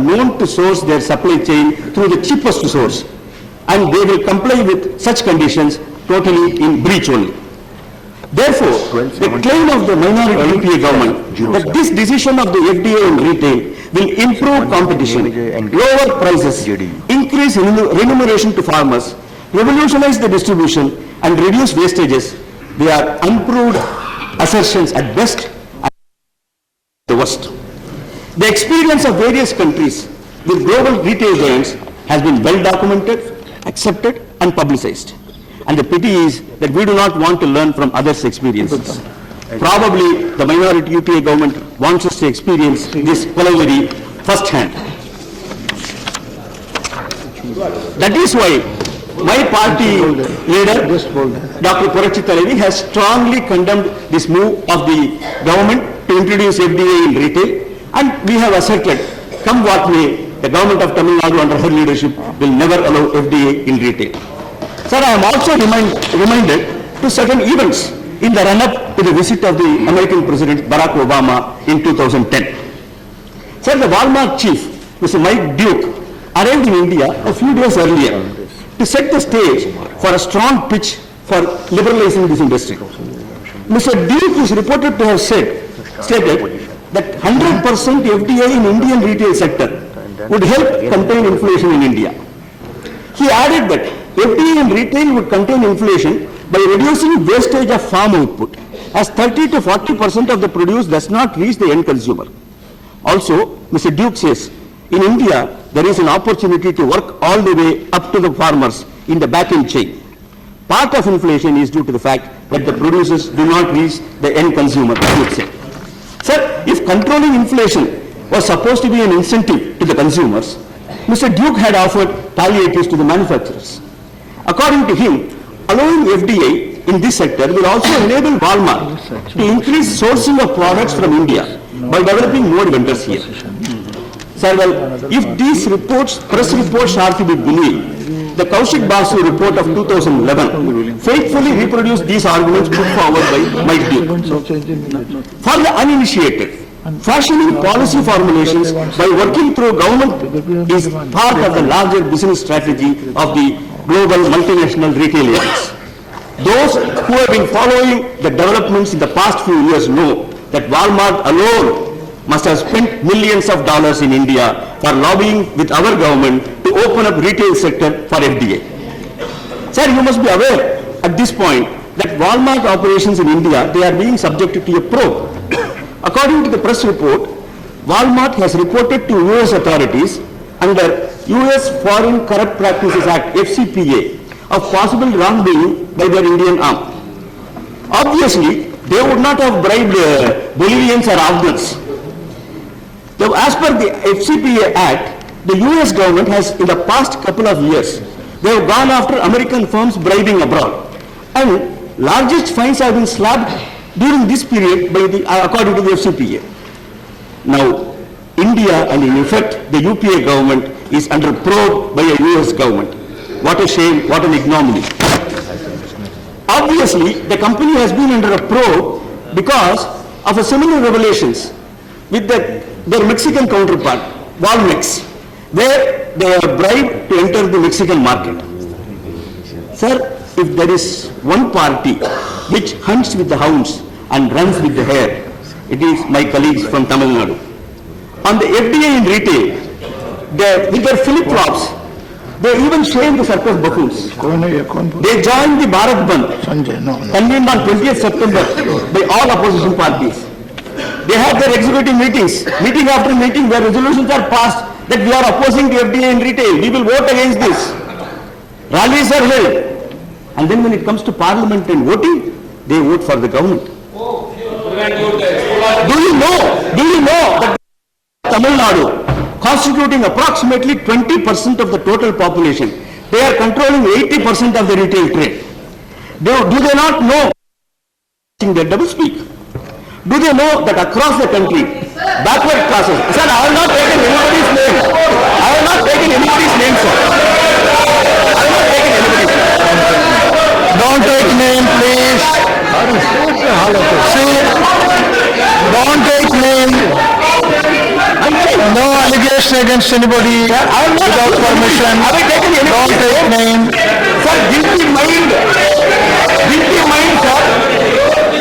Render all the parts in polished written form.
known to source their supply chain through the cheapest source, and they will comply with such conditions totally in breach only. Therefore, the claim of the minority UPA government that this decision of the FDA in retail will improve competition, lower prices, increase remuneration to farmers, revolutionize the distribution, and reduce wastages, they are unproved assertions at best and at the worst. The experience of various countries with global retail giants has been well documented, accepted, and publicized. And the pity is that we do not want to learn from others' experiences. Probably the minority UPA government wants us to experience this corollary firsthand. That is why my party leader, Dr. Purachitha Reddy, has strongly condemned this move of the government to introduce FDA in retail, and we have asserted, come what may, the government of Tamil Nadu under her leadership will never allow FDA in retail. Sir, I am also reminded to certain events in the run-up to the visit of the American President Barack Obama in 2010. Sir, the Walmart chief, Mr. Mike Duke, arrived in India a few days earlier to set the stage for a strong pitch for liberalizing this industry. Mr. Duke is reported to have stated that 100% FDI in Indian retail sector would help contain inflation in India. He added that FDI in retail would contain inflation by reducing wastage of farm output, as 30 to 40% of the produce does not reach the end consumer. Also, Mr. Duke says, in India, there is an opportunity to work all the way up to the farmers in the back-end chain. Part of inflation is due to the fact that the producers do not reach the end consumer, I would say. Sir, if controlling inflation was supposed to be an incentive to the consumers, Mr. Duke had offered palliatives to the manufacturers. According to him, allowing FDI in this sector will also enable Walmart to increase sourcing of products from India by developing more vendors here. Sir, well, if these reports, press reports are to be believed, the Kaushik Basu report of 2011 faithfully reproduced these arguments put forward by Mike Duke. For the uninitiated, fashioning policy formulations by working through government is part of the larger business strategy of the global multinational retailers. Those who have been following the developments in the past few years know that Walmart alone must have spent millions of dollars in India for lobbying with our government to open up retail sector for FDA. Sir, you must be aware at this point that Walmart operations in India, they are being subjected to a probe. According to the press report, Walmart has reported to US authorities under US Foreign Corrupt Practices Act, FCPA, of possible wrongdoing by their Indian arm. Obviously, they would not have bribed Bolivians or Afghans. So, as per the FCPA Act, the US government has, in the past couple of years, they have gone after American firms bribing abroad. And largest fines have been slapped during this period by according to the FCPA. Now, India and in effect the UPA government is under probe by a US government. What a shame, what an ignominy. Obviously, the company has been under a probe because of a similar revelations with their Mexican counterpart, Walmex, where they are bribed to enter the Mexican market. Sir, if there is one party which hunts with the hounds and runs with the hare, it is my colleagues from Tamil Nadu. On the FDA in retail, with their flip-flops, they even shame the circus buffoons. They joined the Bharat Bandh, convened on 20th September by all opposition parties. They have their executive meetings, meeting after meeting, where resolutions are passed that we are opposing the FDA in retail, we will vote against this. Rallies are held. And then when it comes to parliament and voting, they vote for the government. Do you know that Tamil Nadu, constituting approximately 20% of the total population, they are controlling 80% of the retail trade. Do they not know they double speak? Do they know that across the country, backward classes, sir, I have not taken anybody's name. I have not taken anybody's name, sir. I have not taken anybody's name. Don't take name, please. See, don't take name. No allegation against anybody without permission. Have I taken any Don't take name. Sir, guilty mind, sir.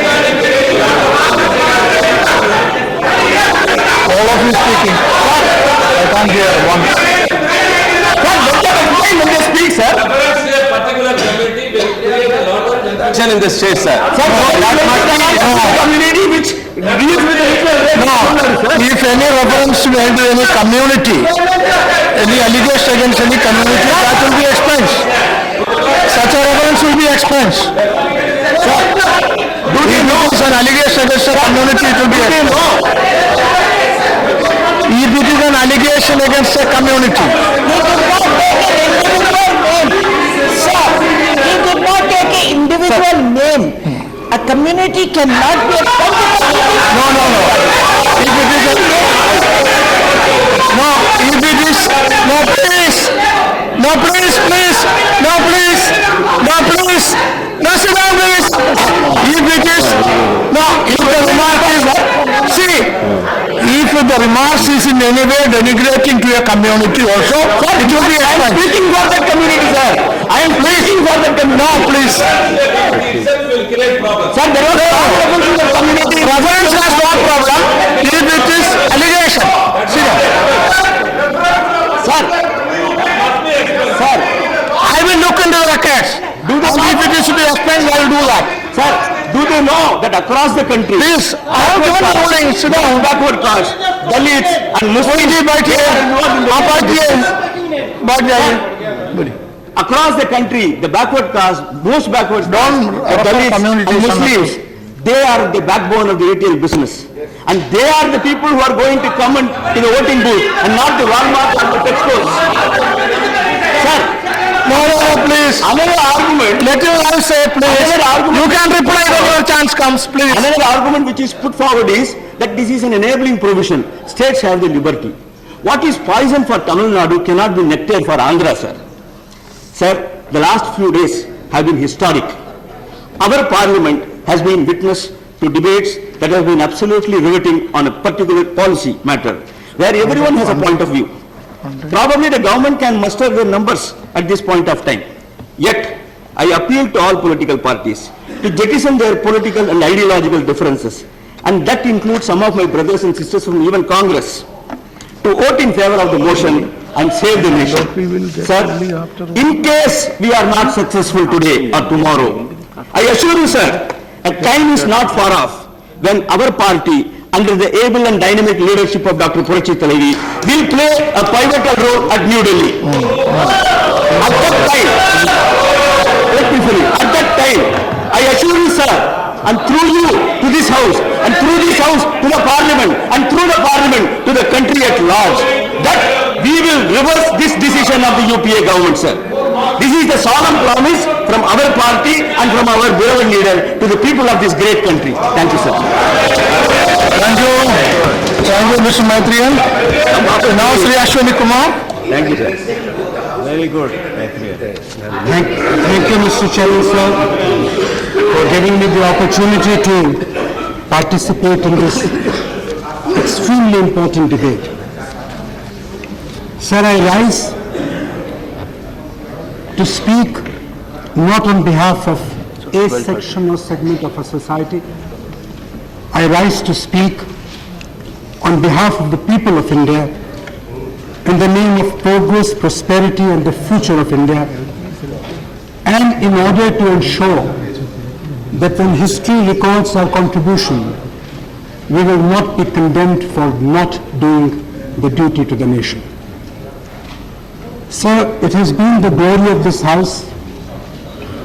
All of you speaking. I can't hear one. Sir, let them explain when they speak, sir. Particular committee will create a lot of confusion. In the state, sir. Sir, community which deals with the If any reference to any community, any allegation against any community, that will be expensed. Such a reference will be expensed. If it is an allegation against a community, it will be expensed. If it is an allegation against a community, He did not take an individual name. A community cannot be a no. If it is no, please, sit down, please. If it is, no, if the remark is, see, if the remarks is in any way denigrating to a community also, it will be expunged. speaking for that community, sir. I am speaking for that community. No, please. Itself will create problems. Sir, there was no reference to the community. Reference has no problem if it is allegation. See that? Sir, I will look into the records. If it is to be expunged, I will do that. sir, do they know that across the country, Please, I have given the ruling, sit down. backward caste, Dalits and Muslims, across the country, the backward caste, most backward caste, Don't the refer Dalits communities and on Muslims, they are the backbone of the retail business. And they are the people who are going to come to the voting booth and not the Walmart or the Tesco's. Sir, No, please. another argument, Let you all say, please. Another argument- You can reply when your chance comes, please. another argument which is put forward is that this is an enabling provision. States have the liberty. What is poison for Tamil Nadu cannot be nectar for Andhra, sir. Sir, the last few days have been historic. Our parliament has been witness to debates that have been absolutely riveting on a particular policy matter, where everyone has a point of view. Probably the government can muster their numbers at this point of time. Yet, I appeal to all political parties to jettison their political and ideological differences, and that includes some of my brothers and sisters from even Congress, to vote in favor of the motion and save the nation. Sir, in case we are not successful today or tomorrow, I assure you, sir, a time is not far off when our party, under the able and dynamic leadership of Dr. Purachi Talaivi, will play a pivotal role at New Delhi. At that time, let me finish. At that time, I assure you, sir, and through you to this house, and through this house to the parliament, and through the parliament to the country at large, that we will reverse this decision of the UPA government, sir. This is the solemn promise from our party and from our beloved leader to the people of this great country. Thank you, sir. Thank you. Thank you, Mr. Maitriyan. Now, Sri Ashwini Kumar. Thank you, sir. Thank you, Mr. Chairman, sir, for giving me the opportunity to participate in this extremely important debate. Sir, I rise to speak not on behalf of a section or segment of our society. I rise to speak on behalf of the people of India in the name of progress, prosperity and the future of India, and in order to ensure that when history records our contribution, we will not be condemned for not doing the duty to the nation. Sir, it has been the glory of this House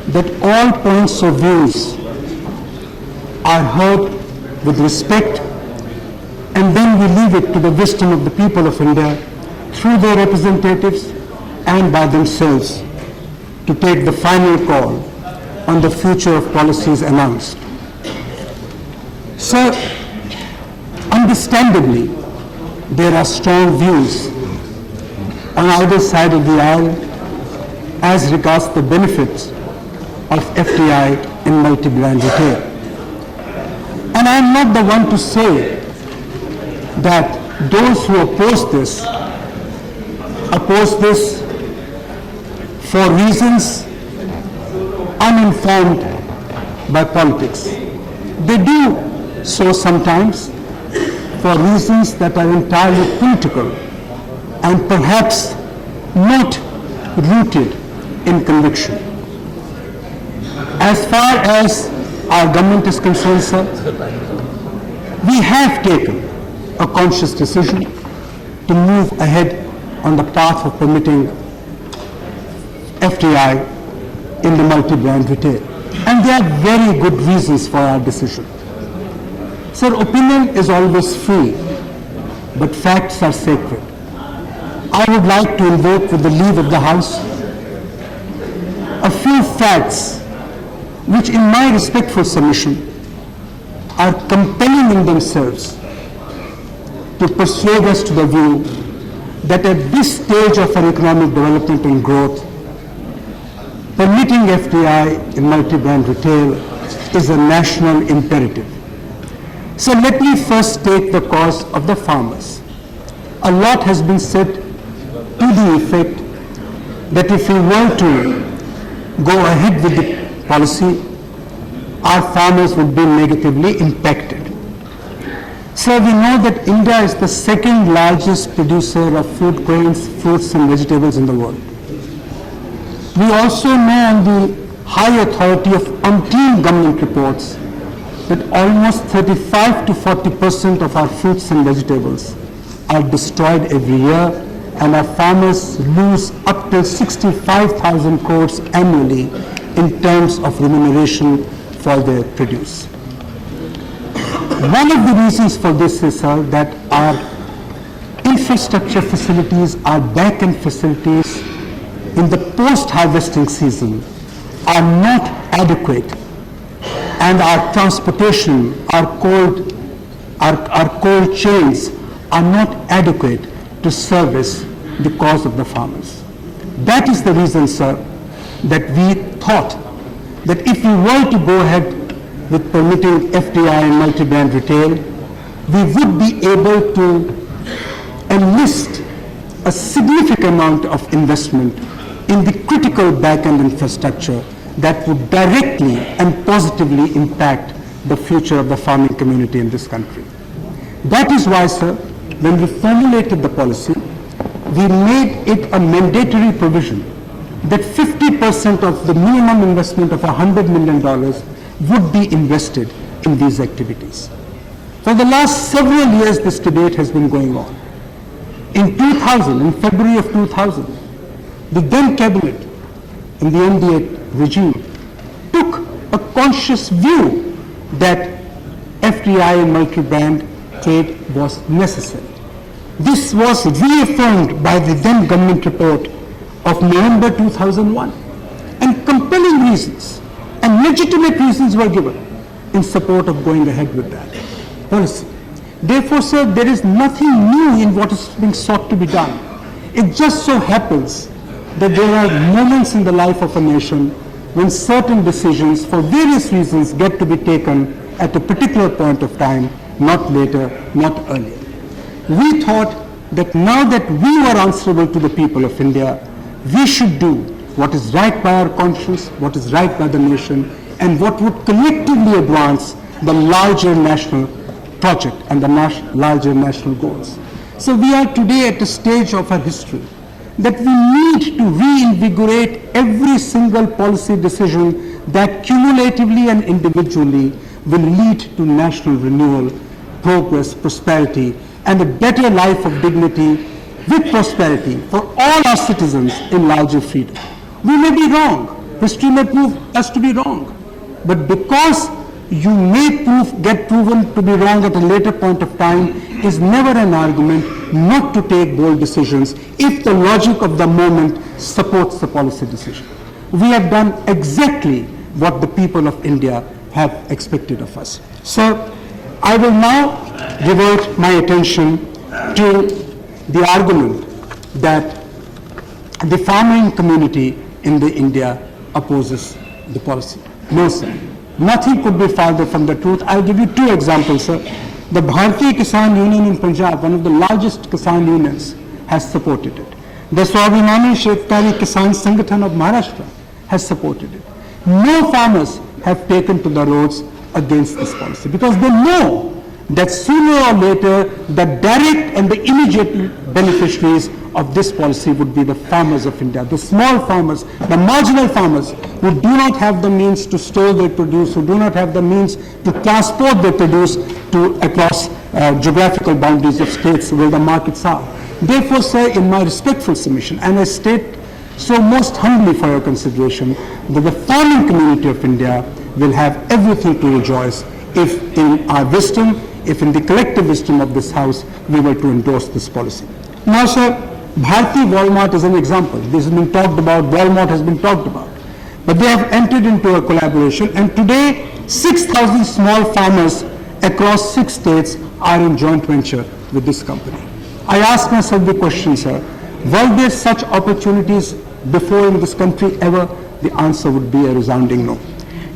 that all points of views are heard with respect, and then we leave it to the wisdom of the people of India through their representatives and by themselves to take the final call on the future of policies announced. Sir, understandably, there are strong views on either side of the aisle as regards the benefits of FDI in multi-brand retail. And I am not the one to say that those who oppose this oppose this for reasons uninformed by politics. They do so sometimes for reasons that are entirely political and perhaps not rooted in conviction. As far as our government is concerned, sir, we have taken a conscious decision to move ahead on the path of permitting FDI in the multi-brand retail. And there are very good reasons for our decision. Sir, opinion is always free, but facts are sacred. I would like to invoke, with the leave of the House, a few facts which, in my respectful submission, are compelling in themselves to persuade us to the view that at this stage of our economic development and growth, permitting FDI in multi-brand retail is a national imperative. So let me first take the cause of the farmers. A lot has been said to the effect that if we were to go ahead with the policy, our farmers would be negatively impacted. So we know that India is the second largest producer of food grains, fruits and vegetables in the world. We also know on the high authority of umpteen government reports that almost 35 to 40% of our fruits and vegetables are destroyed every year, and our farmers lose up to 65,000 crores annually in terms of remuneration for their produce. One of the reasons for this is, sir, that our infrastructure facilities, our back-end facilities in the post-harvesting season are not adequate, and our transportation, our cold chains are not adequate to service the cause of the farmers. That is the reason, sir, that we thought that if we were to go ahead with permitting FDI and multi-brand retail, we would be able to enlist a significant amount of investment in the critical back-end infrastructure that would directly and positively impact the future of the farming community in this country. That is why, sir, when we formulated the policy, we made it a mandatory provision that 50% of the minimum investment of $100 million would be invested in these activities. For the last several years, this debate has been going on. In 2000, in February of 2000, the then cabinet in the NDA regime took a conscious view that FDI and multi-brand trade was necessary. This was reaffirmed by the then government report of November 2001, and compelling reasons and legitimate reasons were given in support of going ahead with that policy. Therefore, sir, there is nothing new in what is being sought to be done. It just so happens that there are moments in the life of a nation when certain decisions, for various reasons, get to be taken at a particular point of time, not later, not earlier. We thought that now that we were answerable to the people of India, we should do what is right by our conscience, what is right by the nation, and what would collectively advance the larger national project and the larger national goals. So we are today at a stage of our history that we need to reinvigorate every single policy decision that cumulatively and individually will lead to national renewal, progress, prosperity, and a better life of dignity with prosperity for all our citizens in larger freedom. We may be wrong. History may prove us to be wrong. But because you may get proven to be wrong at a later point of time is never an argument not to take bold decisions if the logic of the moment supports the policy decision. We have done exactly what the people of India have expected of us. So I will now divert my attention to the argument that the farming community in India opposes the policy. No, sir. Nothing could be farther from the truth. I'll give you two examples, sir. The Bharatiya Kisan Union in Punjab, one of the largest Kisan unions, has supported it. The Swabhinani Shetkari Kisan Sangathan of Maharashtra has supported it. No farmers have taken to the roads against this policy because they know that sooner or later the direct and the immediate beneficiaries of this policy would be the farmers of India, the small farmers, the marginal farmers who do not have the means to store their produce, who do not have the means to transport their produce to across geographical boundaries of states where the markets are. Therefore, sir, in my respectful submission, and I state so most humbly for your consideration, that the farming community of India will have everything to rejoice if in our wisdom, if in the collective wisdom of this House, we were to endorse this policy. Now, sir, Bharti Walmart is an example. This has been talked about, Walmart has been talked about. But they have entered into a collaboration, and today 6,000 small farmers across 6 states are in joint venture with this company. I ask myself the question, sir, were there such opportunities before in this country ever? The answer would be a resounding no.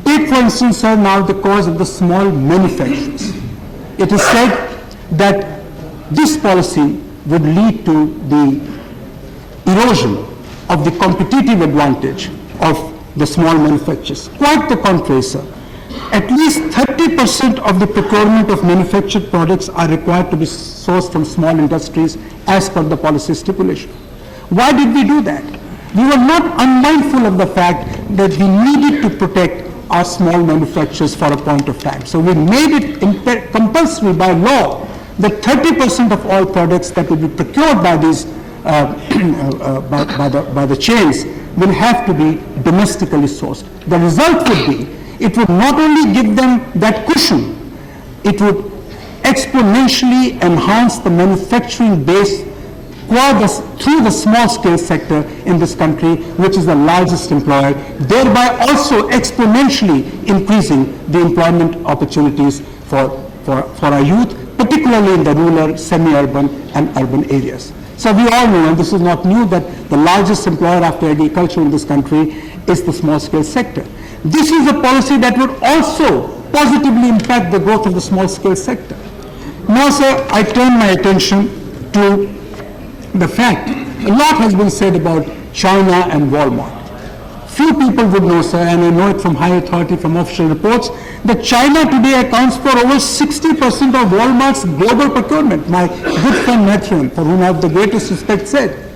Take, for instance, sir, now the cause of the small manufacturers. It is said that this policy would lead to the erosion of the competitive advantage of the small manufacturers. Quite the contrary, sir. At least 30% of the procurement of manufactured products are required to be sourced from small industries as per the policy stipulation. Why did we do that? We were not unmindful of the fact that we needed to protect our small manufacturers for a point of time. So we made it compulsory by law that 30% of all products that will be procured by these by the chains will have to be domestically sourced. The result would be, it would not only give them that cushion, it would exponentially enhance the manufacturing base through the small-scale sector in this country, which is the largest employer, thereby also exponentially increasing the employment opportunities for our youth, particularly in the rural, semi-urban and urban areas. So we all know, and this is not new, that the largest employer after agriculture in this country is the small-scale sector. This is a policy that would also positively impact the growth of the small-scale sector. Now, sir, I turn my attention to the fact, a lot has been said about China and Walmart. Few people would know, sir, and I know it from high authority, from official reports, that China today accounts for over 60% of Walmart's global procurement. My good friend Matthew, for whom I have the greatest respect, said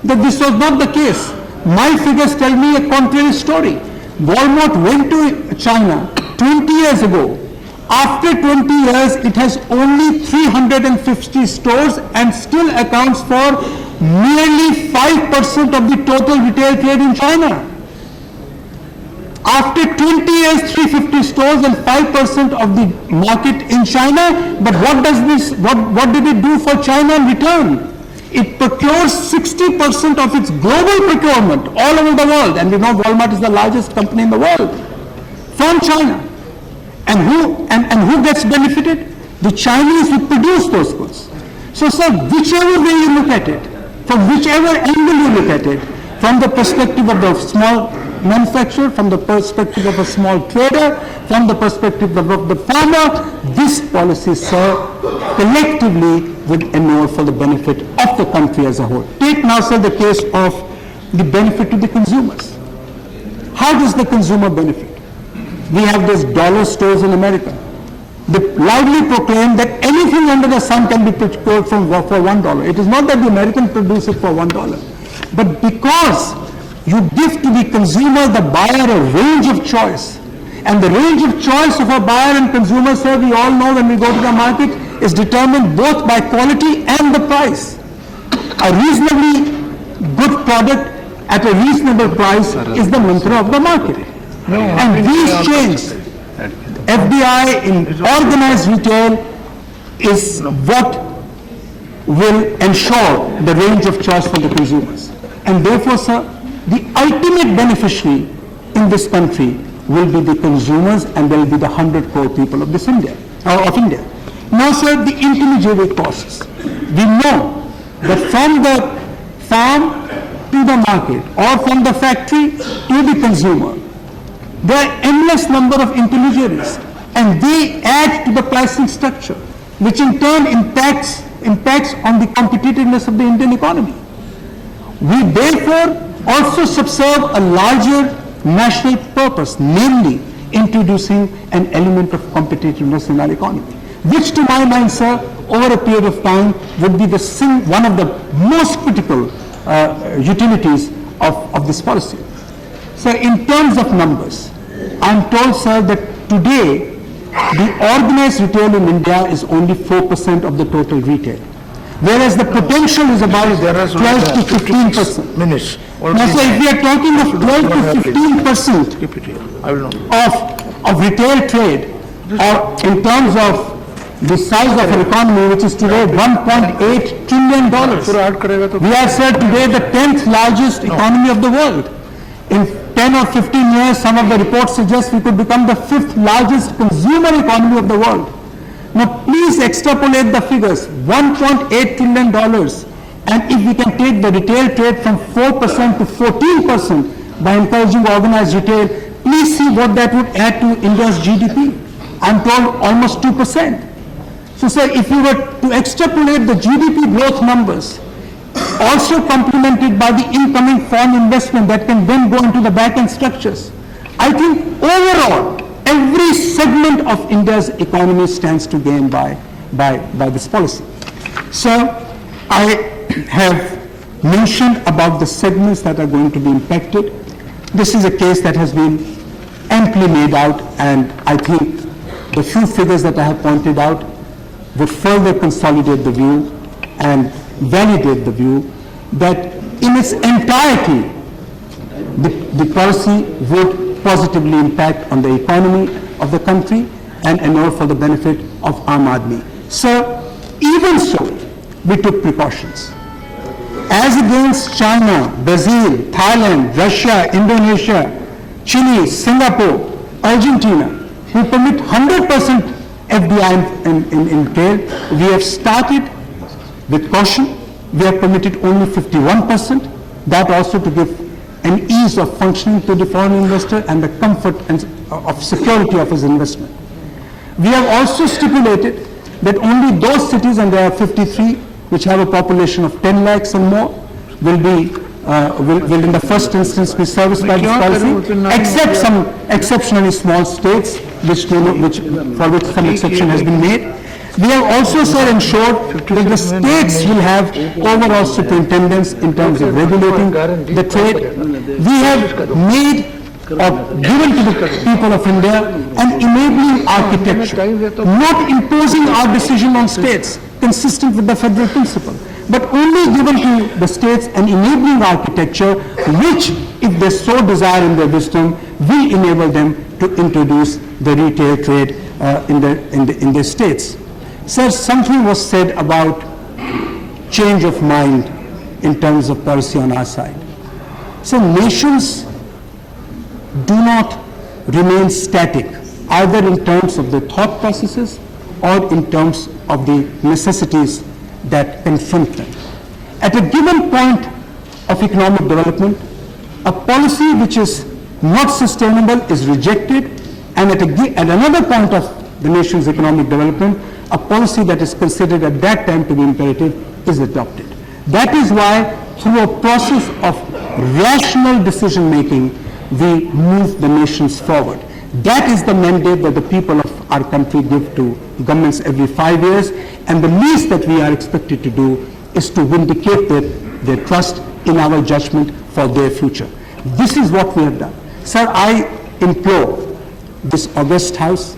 that this was not the case. My figures tell me a contrary story. Walmart went to China 20 years ago. After 20 years, it has only 350 stores and still accounts for nearly 5% of the total retail trade in China. After 20 years, 350 stores and 5% of the market in China. But what did it do for China in return? It procures 60% of its global procurement all over the world. And we know Walmart is the largest company in the world from China. And who gets benefited? The Chinese who produce those goods. So, sir, whichever way you look at it, from whichever angle you look at it, from the perspective of the small manufacturer, from the perspective of a small trader, from the perspective of the farmer, this policy, sir, collectively would enroll for the benefit of the country as a whole. Take now, sir, the case of the benefit to the consumers. How does the consumer benefit? We have these dollar stores in America. They loudly proclaim that anything under the sun can be procured for $1. It is not that the American produce it for $1, but because you give to the consumer, the buyer, a range of choice. And the range of choice of a buyer and consumer, sir, we all know when we go to the market, is determined both by quality and the price. A reasonably good product at a reasonable price is the mantra of the market. And these chains, FDI in organized retail, is what will ensure the range of choice for the consumers. And therefore, sir, the ultimate beneficiary in this country will be the consumers, and there will be the 100 crore people of India. Now, sir, the intermediary costs. We know that from the farm to the market, or from the factory to the consumer, there are endless number of intermediaries, and they add to the pricing structure, which in turn impacts on the competitiveness of the Indian economy. We therefore also subserve a larger national purpose, namely introducing an element of competitiveness in our economy, which to my mind, sir, over a period of time would be one of the most critical utilities of this policy. So in terms of numbers, I am told, sir, that today the organized retail in India is only 4% of the total retail, whereas the potential is about 12 to 15%. Minutes. Now, so if we are talking of 12 to 15% of retail trade, or in terms of the size of our economy, which is today $1.8 trillion. We are, sir, today the 10th largest economy of the world. In 10 or 15 years, some of the reports suggest we could become the 5th largest consumer economy of the world. Now, please extrapolate the figures, $1.8 trillion. And if we can take the retail trade from 4% to 14% by encouraging organized retail, please see what that would add to India's GDP. I'm told almost 2%. So, sir, if you were to extrapolate the GDP growth numbers, also complemented by the incoming foreign investment that can then go into the back-end structures, I think overall, every segment of India's economy stands to gain by this policy. So, I have mentioned about the segments that are going to be impacted. This is a case that has been amply made out, and I think the few figures that I have pointed out would further consolidate the view and validate the view that in its entirety, the policy would positively impact on the economy of the country and inure for the benefit of Aam Aadmi. So, even so, we took precautions. As against China, Brazil, Thailand, Russia, Indonesia, Chile, Singapore, Argentina, who permit 100% FDI in trade, we have started with caution. We have permitted only 51%, that also to give an ease of functioning to the foreign investor and the comfort and of security of his investment. We have also stipulated that only those cities, and there are 53, which have a population of 10 lakhs or more, will in the first instance be serviced by this policy, except some exceptionally small states, for which some exception has been made. We have also, sir, ensured that the states will have overall superintendence in terms of regulating the trade. We have made or given to the people of India an enabling architecture, not imposing our decision on states, consistent with the federal principle, but only given to the states an enabling architecture which, if they so desire in their wisdom, will enable them to introduce the retail trade in their states. Sir, something was said about change of mind in terms of policy on our side. So nations do not remain static, either in terms of the thought processes or in terms of the necessities that confront them. At a given point of economic development, a policy which is not sustainable is rejected, and at another point of the nation's economic development, a policy that is considered at that time to be imperative is adopted. That is why, through a process of rational decision-making, we move the nations forward. That is the mandate that the people of our country give to governments every 5 years, and the least that we are expected to do is to vindicate their trust in our judgment for their future. This is what we have done. Sir, I implore this august House,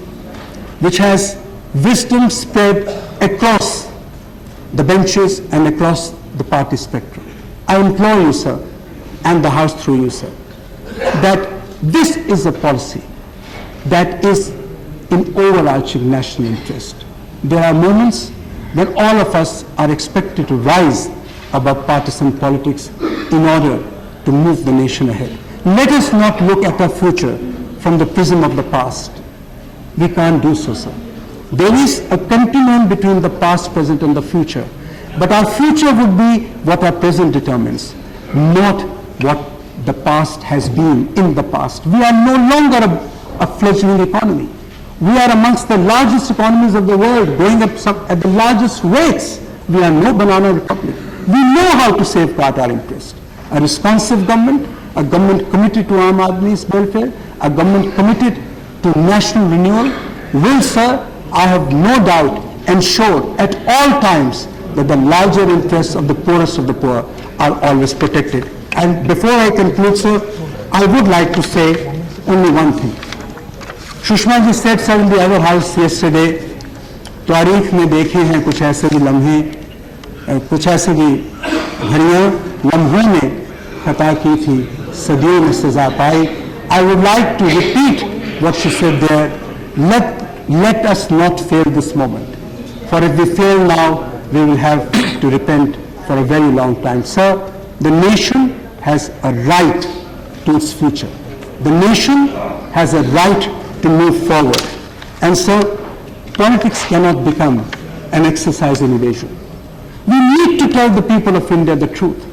which has wisdom spread across the benches and across the party spectrum. I implore you, sir, and the House through you, sir, that this is a policy that is in overarching national interest. There are moments when all of us are expected to rise above partisan politics in order to move the nation ahead. Let us not look at our future from the prism of the past. We can't do so, sir. There is a continuum between the past, present, and the future. But our future would be what our present determines, not what the past has been in the past. We are no longer a fledgling economy. We are amongst the largest economies of the world, going up at the largest rates. We are no banana republic. We know how to safeguard our interest. a responsive government, a government committed to Aam Aadmi's welfare, a government committed to national renewal will, sir, I have no doubt, ensure at all times that the larger interests of the poorest of the poor are always protected. And before I conclude, sir, I would like to say only one thing. Sushma ji said, sir, in the other house yesterday, तारीख में देखे हैं कुछ ऐसे भी लम्हे, कुछ ऐसे भी घड़ियां, लम्हों में खता की थी, सदियों में सजा पाई. I would like to repeat what she said there. Let us not fail this moment. For if we fail now, we will have to repent for a very long time. Sir, the nation has a right to its future. The nation has a right to move forward. And so, politics cannot become an exercise in evasion. We need to tell the people of India the truth.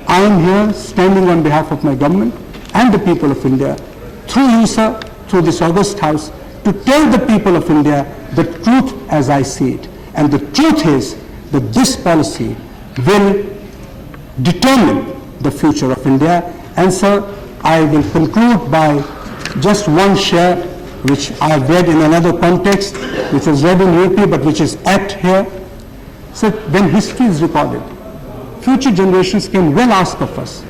I am here standing on behalf of my government and the people of India, through you, sir, through this august house, to tell the people of India the truth as I see it. And the truth is that this policy will determine the future of India. And sir, I will conclude by just one share, which I have read in another context, which was read in UP, but which is apt here. So when history is recorded, future generations can well ask of us,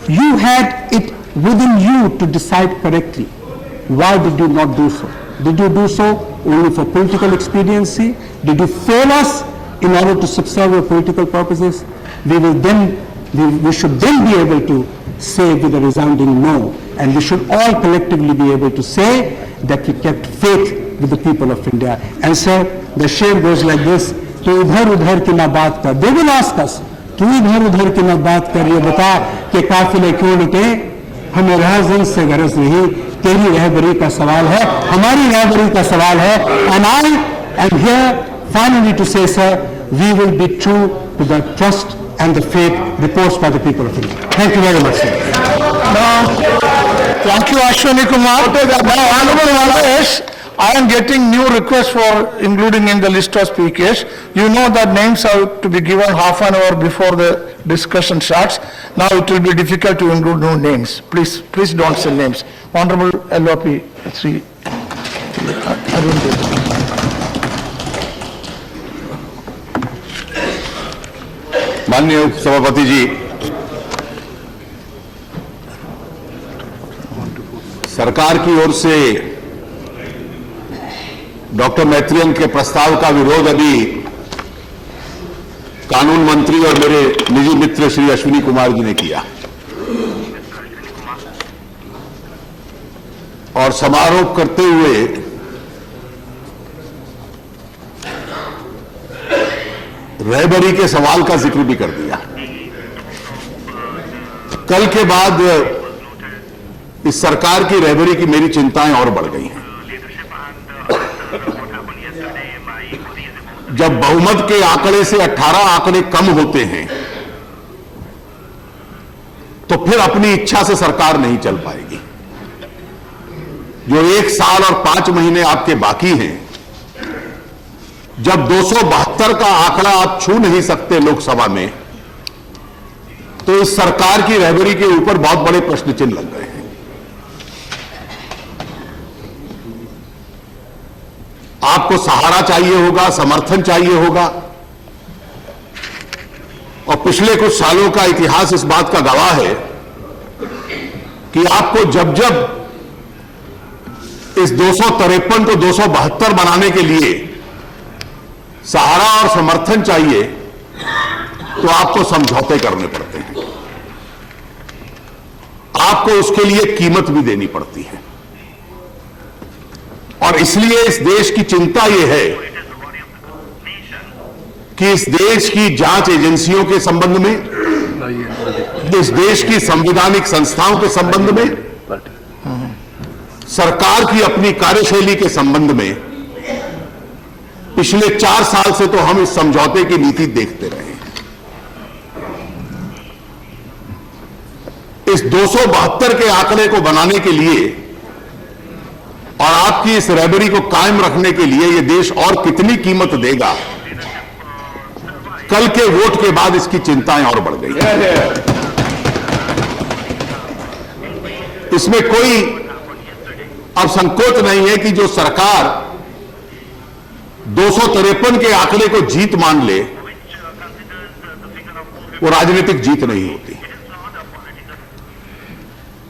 you had it within you to decide correctly. Why did you not do so? Did you do so only for political expediency? Did you fail us in order to subserve your political purposes? We should then be able to say with a resounding no, and we should all collectively be able to say that we kept faith with the people of India. And sir, the share goes like this, तू इधर उधर की ना बात कर, they will ask us, तू इधर उधर की ना बात कर, ये बता कि काफिले क्यों लुटे, हमें राहज़न से गरज नहीं, तेरी रहबरी का सवाल है, हमारी रहबरी का सवाल है. And I am here finally to say, sir, we will be true to the trust and the faith reposed by the people of India. Thank you very much, sir. Thank you, Ashwani Kumar. Now, Honorable Malayesh, I am getting new requests for including in the list of speakers. You know that names are to be given half an hour before the discussion starts. Now it will be difficult to include new names. Please don't say names. Honorable LOP, Sri Arun Dev. माननीय सभापति जी, सरकार की ओर से doctor मैत्रियन के प्रस्ताव का विरोध अभी कानून मंत्री और मेरे निजी मित्र श्री अश्विनी कुमार जी ने किया और समारोह करते हुए रहबरी के सवाल का जिक्र भी कर दिया. कल के बाद इस सरकार की रहबरी की मेरी चिंताएं और बढ़ गई हैं. जब बहुमत के आंकड़े से 18 आंकड़े कम होते हैं तो फिर अपनी इच्छा से सरकार नहीं चल पाएगी. जो 1 साल और 5 महीने आपके बाकी हैं, जब 272 का आंकड़ा आप छू नहीं सकते लोकसभा में, तो इस सरकार की रहबरी के ऊपर बहुत बड़े प्रश्न चिन्ह लग गए हैं. आपको सहारा चाहिए होगा, समर्थन चाहिए होगा, और पिछले कुछ सालों का इतिहास इस बात का गवाह है कि आपको जब जब इस 253 को 272 बनाने के लिए सहारा और समर्थन चाहिए तो आपको समझौते करने पड़ते हैं, आपको उसके लिए कीमत भी देनी पड़ती है. और इसलिए इस देश की चिंता यह है कि इस देश की जांच एजेंसियों के संबंध में, इस देश की संवैधानिक संस्थाओं के संबंध में, सरकार की अपनी कार्यशैली के संबंध में पिछले 4 साल से तो हम इस समझौते की नीति देखते रहे. इस 272 के आंकड़े को बनाने के लिए और आपकी इस रहबरी को कायम रखने के लिए यह देश और कितनी कीमत देगा, कल के वोट के बाद इसकी चिंताएं और बढ़ गई. इसमें कोई अब संकोच नहीं है कि जो सरकार 253 के आंकड़े को जीत मान ले, वो राजनीतिक जीत नहीं होती।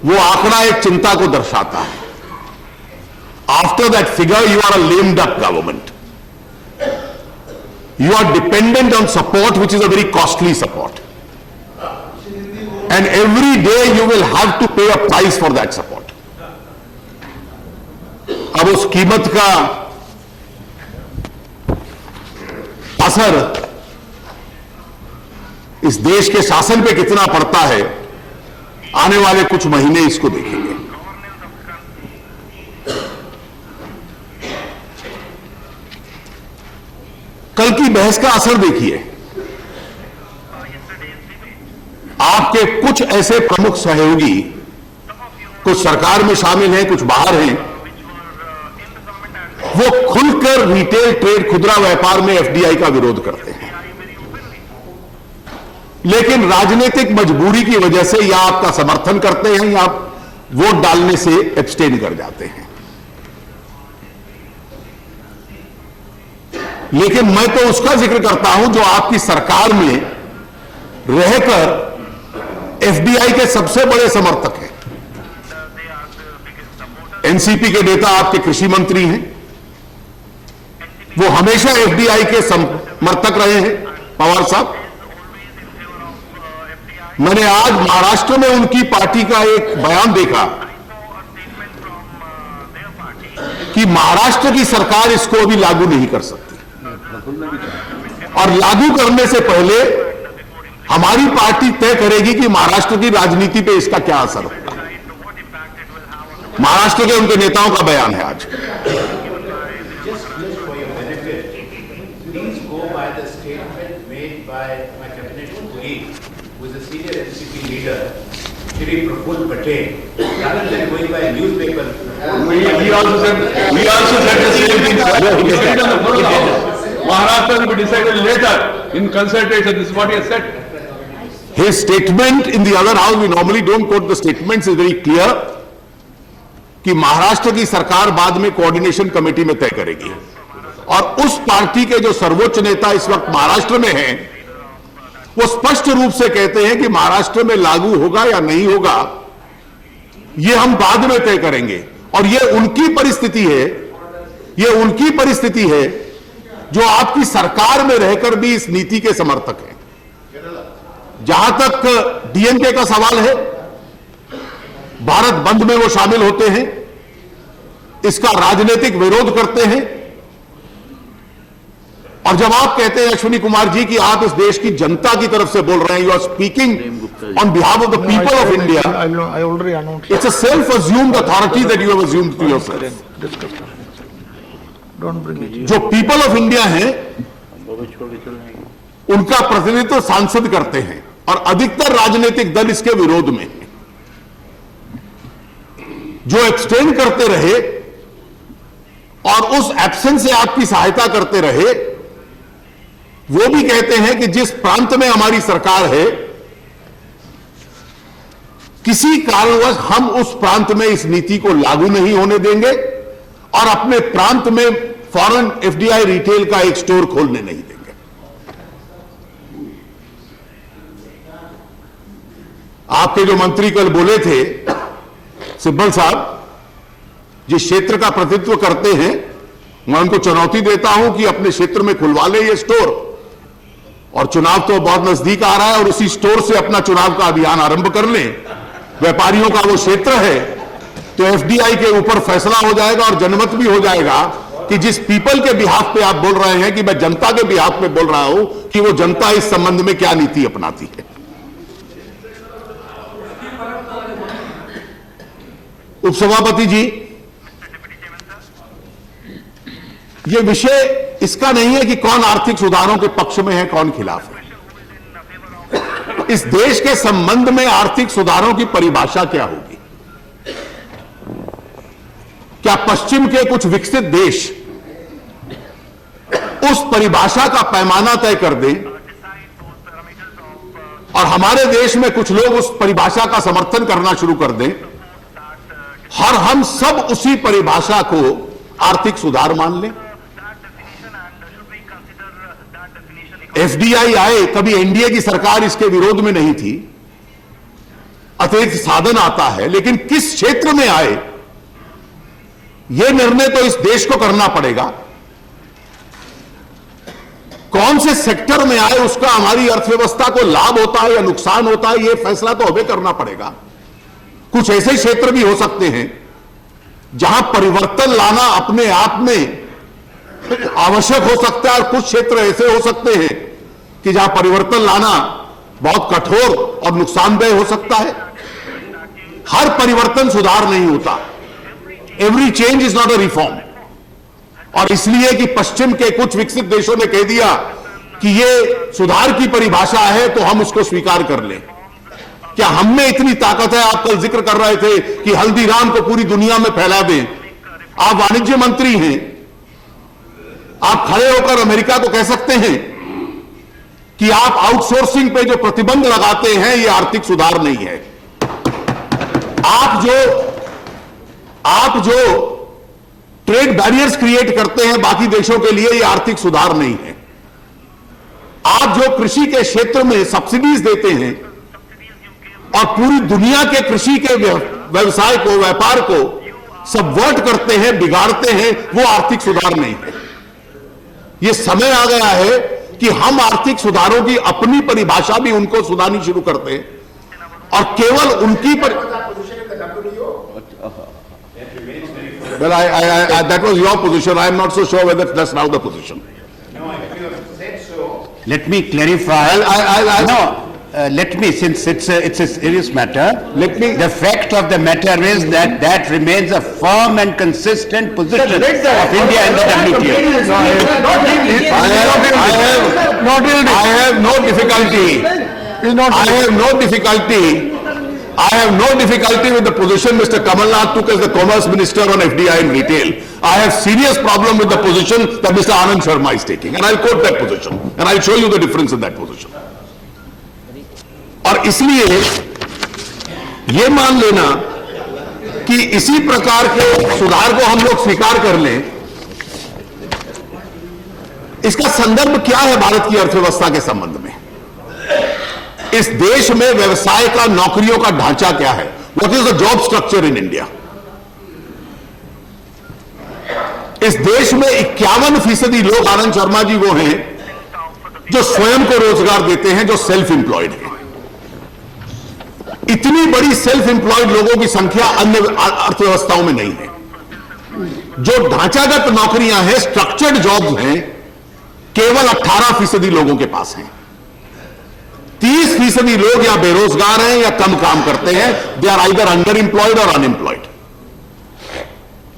वो आंकड़ा एक चिंता को दर्शाता है। After that figure you are a lamed up government, you are dependent on support which is a very costly support, and every day you will have to pay a price for that support. अब उस कीमत का असर इस देश के शासन पे कितना पड़ता है, आने वाले कुछ महीने इसको देखेंगे। कल की बहस का असर देखिए। आपके कुछ ऐसे प्रमुख सहयोगी, कुछ सरकार में शामिल हैं, कुछ बाहर हैं, वो खुलकर रिटेल ट्रेड खुदरा व्यापार में एफडीआई का विरोध करते हैं, लेकिन राजनीतिक मजबूरी की वजह से या आपका समर्थन करते हैं या वोट डालने से एब्सटेन कर जाते हैं। लेकिन मैं तो उसका जिक्र करता हूं जो आपकी सरकार में रहकर एफडीआई के सबसे बड़े समर्थक हैं। एनसीपी के नेता आपके कृषि मंत्री हैं, वो हमेशा एफडीआई के समर्थक रहे हैं, पवार साहब। मैंने आज महाराष्ट्र में उनकी पार्टी का एक बयान देखा कि महाराष्ट्र की सरकार इसको अभी लागू नहीं कर सकती, और लागू करने से पहले हमारी पार्टी तय करेगी कि महाराष्ट्र की राजनीति पे इसका क्या असर होगा। महाराष्ट्र के उनके नेताओं का बयान है आज। Please go by the statement made by my cabinet colleague, who is a senior NCP leader, Shri Praful Patel, rather than going by a newspaper. We also said the same thing, sir. He said it on the floor of the House. Maharashtra will be decided later in consultation. This is what he has said. His statement in the other house, we normally don't quote the statements, is very clear कि महाराष्ट्र की सरकार बाद में coordination committee में तय करेगी, और उस पार्टी के जो सर्वोच्च नेता इस वक्त महाराष्ट्र में हैं, वो स्पष्ट रूप से कहते हैं कि महाराष्ट्र में लागू होगा या नहीं होगा, ये हम बाद में तय करेंगे। और ये उनकी परिस्थिति है, ये उनकी परिस्थिति है जो आपकी सरकार में रहकर भी इस नीति के समर्थक हैं। जहां तक डीएमके का सवाल है, भारत बंद में वो शामिल होते हैं, इसका राजनीतिक विरोध करते हैं, और जब आप कहते हैं अश्विनी कुमार जी कि आप इस देश की जनता की तरफ से बोल रहे हैं, you are speaking on behalf of the people of India, I already announced. It's a self assumed authority that you have assumed to yourself. Don't bring it. जो पीपल ऑफ इंडिया हैं, उनका प्रतिनिधित्व सांसद करते हैं, और अधिकतर राजनीतिक दल इसके विरोध में हैं। जो एब्सटेन करते रहे और उस एब्सेंस से आपकी सहायता करते रहे, वो भी कहते हैं कि जिस प्रांत में हमारी सरकार है, किसी कारणवश हम उस प्रांत में इस नीति को लागू नहीं होने देंगे, और अपने प्रांत में फॉरेन एफडीआई रिटेल का एक स्टोर खोलने नहीं देंगे। आपके जो मंत्री कल बोले थे, सिब्बल साहब, जिस क्षेत्र का प्रतिनिधित्व करते हैं, मैं उनको चुनौती देता हूं कि अपने क्षेत्र में खुलवा ले ये स्टोर, और चुनाव तो बहुत नजदीक आ रहा है, और उसी स्टोर से अपना चुनाव का अभियान आरंभ कर लें। व्यापारियों का वो क्षेत्र है, तो एफडीआई के ऊपर फैसला हो जाएगा और जनमत भी हो जाएगा कि जिस पीपल के बिहाफ पे आप बोल रहे हैं कि मैं जनता के बिहाफ पे बोल रहा हूं, कि वो जनता इस संबंध में क्या नीति अपनाती है। उपसभापति जी, ये विषय इसका नहीं है कि कौन आर्थिक सुधारों के पक्ष में है, कौन खिलाफ है। इस देश के संबंध में आर्थिक सुधारों की परिभाषा क्या होगी? क्या पश्चिम के कुछ विकसित देश उस परिभाषा का पैमाना तय कर दें, और हमारे देश में कुछ लोग उस परिभाषा का समर्थन करना शुरू कर दें, हम सब उसी परिभाषा को आर्थिक सुधार मान लें। एफडीआई आए, कभी एनडीए की सरकार इसके विरोध में नहीं थी, अतिरिक्त साधन आता है, लेकिन किस क्षेत्र में आए यह निर्णय तो इस देश को करना पड़ेगा। कौन से सेक्टर में आए, उसका हमारी अर्थव्यवस्था को लाभ होता है या नुकसान होता है, यह फैसला तो हमें करना पड़ेगा। कुछ ऐसे क्षेत्र भी हो सकते हैं जहां परिवर्तन लाना अपने आप में आवश्यक हो सकता है, और कुछ क्षेत्र ऐसे हो सकते हैं कि जहां परिवर्तन लाना बहुत कठोर और नुकसानदेह हो सकता है। हर परिवर्तन सुधार नहीं होता। Every change is not a reform. और इसलिए कि पश्चिम के कुछ विकसित देशों ने कह दिया कि यह सुधार की परिभाषा है, तो हम उसको स्वीकार कर लें। क्या हम में इतनी ताकत है? आप कल जिक्र कर रहे थे कि हल्दीराम को पूरी दुनिया में फैला दें। आप वाणिज्य मंत्री हैं, आप खड़े होकर अमेरिका को कह सकते हैं कि आप आउटसोर्सिंग पे जो प्रतिबंध लगाते हैं यह आर्थिक सुधार नहीं है। आप जो ट्रेड बैरियर्स क्रिएट करते हैं बाकी देशों के लिए, यह आर्थिक सुधार नहीं है। आप जो कृषि के क्षेत्र में सब्सिडीज देते हैं और पूरी दुनिया के कृषि के व्यवसाय को, व्यापार को सबवर्ट करते हैं, बिगाड़ते हैं, वो आर्थिक सुधार नहीं है। यह समय आ गया है कि हम आर्थिक सुधारों की अपनी परिभाषा भी उनको सुधारनी शुरू करते हैं और केवल उनकी Well, that was your position. I am not so sure whether that's now the position. No, if you have said so, Let me clarify. Let me, since it's a serious matter, the fact of the matter is that remains a firm and consistent position of India in the WTO. I have no difficulty with the position Mr. Kamal Nath took as the Commerce Minister on FDI and retail. I have serious problem with the position that Mr. Anand Sharma is taking, and I'll quote that position, and I'll show you the difference in that position. और इसलिए ये मान लेना कि इसी प्रकार के सुधार को हम लोग स्वीकार कर लें, इसका संदर्भ क्या है भारत की अर्थव्यवस्था के संबंध में? इस देश में व्यवसाय का, नौकरियों का ढांचा क्या है? What is the job structure in India? इस देश में 51% लोग, आनंद शर्मा जी, वो हैं जो स्वयं को रोजगार देते हैं, जो सेल्फ एम्प्लॉयड हैं। इतनी बड़ी सेल्फ एम्प्लॉयड लोगों की संख्या अन्य अर्थव्यवस्थाओं में नहीं है। जो ढांचागत नौकरियां हैं, स्ट्रक्चर्ड जॉब्स हैं, केवल 18% लोगों के पास हैं। 30% लोग या बेरोजगार हैं या कम काम करते हैं। They are either underemployed और अनएम्प्लॉयड।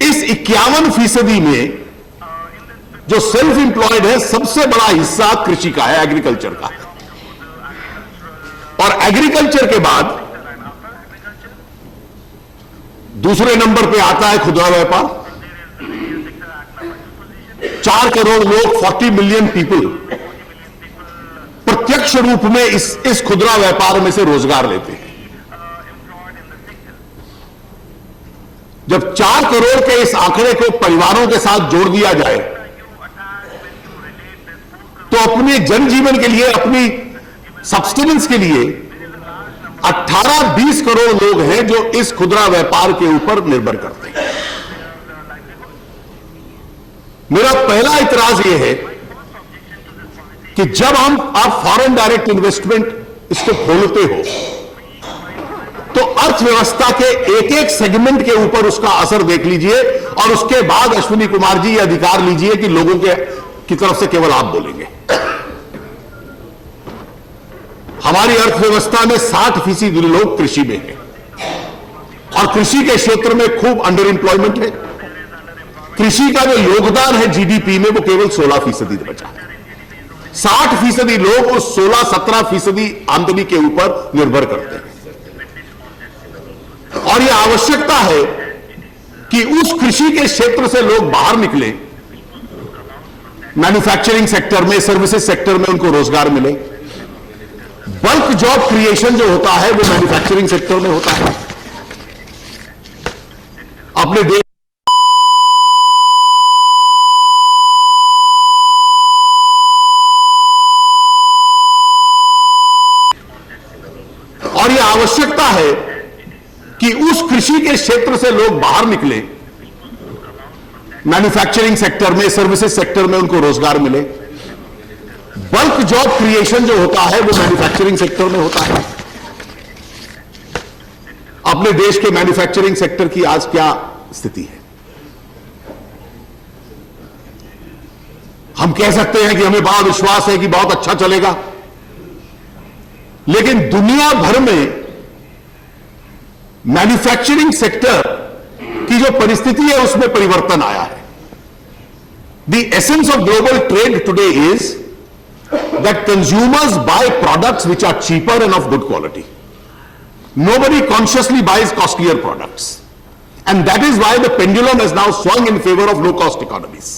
इस 51% में जो सेल्फ एम्प्लॉयड है, सबसे बड़ा हिस्सा कृषि का है, एग्रीकल्चर का है। और एग्रीकल्चर के बाद दूसरे नंबर पे आता है खुदरा व्यापार। 4 करोड़ लोग, 40 मिलियन पीपल प्रत्यक्ष रूप में इस खुदरा व्यापार में से रोजगार लेते हैं। जब 4 करोड़ के इस आंकड़े को परिवारों के साथ जोड़ दिया जाए तो अपने जनजीवन के लिए, अपनी सब्सटेंस के लिए 18-20 करोड़ लोग हैं जो इस खुदरा व्यापार के ऊपर निर्भर करते हैं। मेरा पहला इतराज यह है कि जब आप फॉरेन डायरेक्ट इन्वेस्टमेंट इसको खोलते हो तो अर्थव्यवस्था के एक सेगमेंट के ऊपर उसका असर देख लीजिए और उसके बाद अश्विनी कुमार जी ये अधिकार लीजिए कि लोगों की तरफ से केवल आप बोलेंगे। हमारी अर्थव्यवस्था में 60% लोग कृषि में हैं और कृषि के क्षेत्र में खूब अंडर एम्प्लॉयमेंट है। कृषि का जो योगदान है जीडीपी में वो केवल 16% बचा है। 60% लोग उस 16-17% आमदनी के ऊपर निर्भर करते हैं और यह आवश्यकता है कि उस कृषि के क्षेत्र से लोग बाहर निकलें, मैन्युफैक्चरिंग सेक्टर में, सर्विसेज सेक्टर में उनको रोजगार मिले। बल्क जॉब क्रिएशन जो होता है वो मैन्युफैक्चरिंग सेक्टर में होता है। अपने देश और यह आवश्यकता है कि उस कृषि के क्षेत्र से लोग बाहर निकले, मैन्युफैक्चरिंग सेक्टर में, सर्विसेज सेक्टर में उनको रोजगार मिले। बल्क जॉब क्रिएशन जो होता है वो मैन्युफैक्चरिंग सेक्टर में होता है। अपने देश के मैन्युफैक्चरिंग सेक्टर की आज क्या स्थिति है? हम कह सकते हैं कि हमें बड़ा विश्वास है कि बहुत अच्छा चलेगा, लेकिन दुनिया भर में मैन्युफैक्चरिंग सेक्टर की जो परिस्थिति है उसमें परिवर्तन आया है। The essence of global trade today is that consumers buy products which are cheaper and of good quality. Nobody consciously buys costlier products. And that is why the pendulum has now swung in favor of low-cost economies.